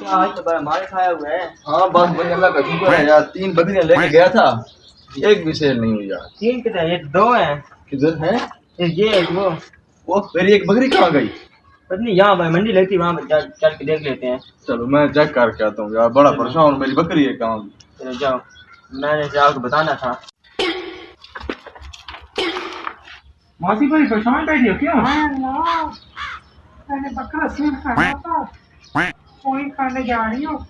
आज तो बड़ा मार खाया हुआ है। हाँ बस भाई अल्लाह का शुक्र है यार, 3 बकरियां लेके गया था, एक भी सेल नहीं हुई यार। 3 किधर? ये 2 हैं। किधर है? ये एक वो मेरी एक बकरी कहाँ गई? पता नहीं, यहाँ भाई मंडी लगती है, वहाँ पर चल के देख लेते हैं। चलो मैं चेक करके आता हूँ यार, बड़ा परेशान हूँ, मेरी बकरी है कहाँ गई? चलो जाओ, मैंने से आपको बताना था। मौसी भाई परेशान बैठी हो क्यों? मैंने बकरा सील खाना था, वही खाने जा रही हूँ।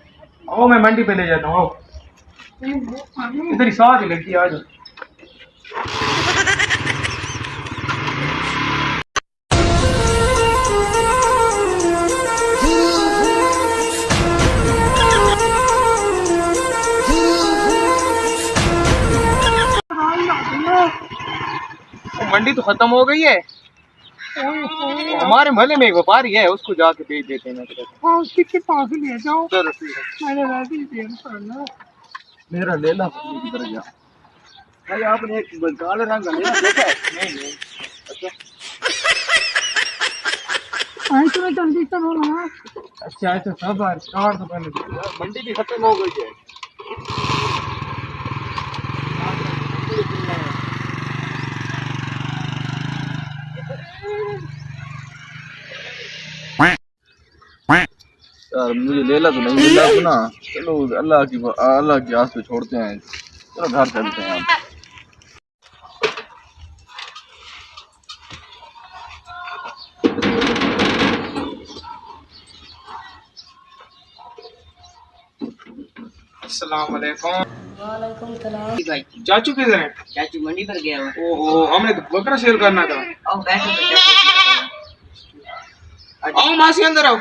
आओ मैं मंडी पे ले जाता हूँ, आओ इधर ही साथ ही लगती है, आ जाओ। मंडी तो खत्म हो गई है, हमारे महल्ले में एक व्यापारी है, उसको जाके बेच देते हैं। हाँ, उसके पास ले जाओ। चलो ठीक है। मैंने वैसे ही देर करना। मेरा लेला बकरी की तरह जा। भाई आपने एक काले रंग का लेला देखा है? नहीं। अच्छा आई तुम्हें जल्दी करो ना। अच्छा सब कार तो पहले मंडी भी खत्म हो गई है। यार मुझे लेला तो नहीं मिला अपना, चलो अल्लाह की आस पे छोड़ते हैं, चलो घर चलते हैं। अस्सलाम वालेकुम। वालेकुम सलाम। भाई चाचू किधर है? चाचू मंडी पर गया हुआ। ओहो, हमने तो बकरा सेल करना था। आओ बैठो तो चाचू। आओ मासी अंदर आओ।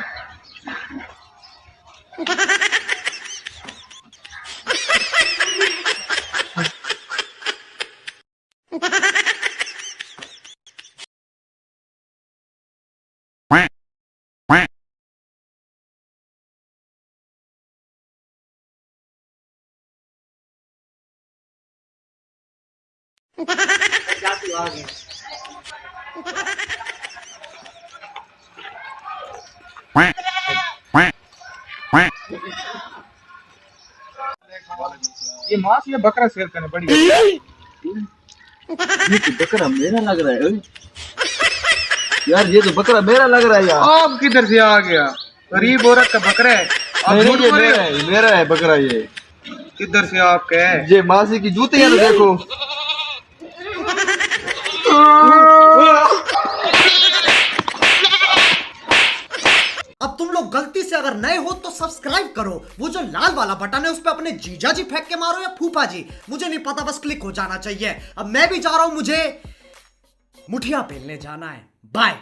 चाचू आ गए। ये मासी ने बकरा सेल करने पड़ी। ये तो बकरा मेरा लग रहा है। ओए। यार ये तो बकरा मेरा लग रहा है यार। आप किधर से आ गया? गरीब औरत का बकरा है। आप नहीं झूठ ये बोल रहे मेरा हो। है, मेरा है बकरा ये। किधर से आपका है? ये मासी की जूतियां तो देखो। अब तुम लोग गलती से अगर नए हो तो सब्सक्राइब करो, वो जो लाल वाला बटन है उस पे अपने जीजा जी फेंक के मारो या फूफा जी, मुझे नहीं पता, बस क्लिक हो जाना चाहिए। अब मैं भी जा रहा हूं, मुझे मुठिया पेलने जाना है। बाय।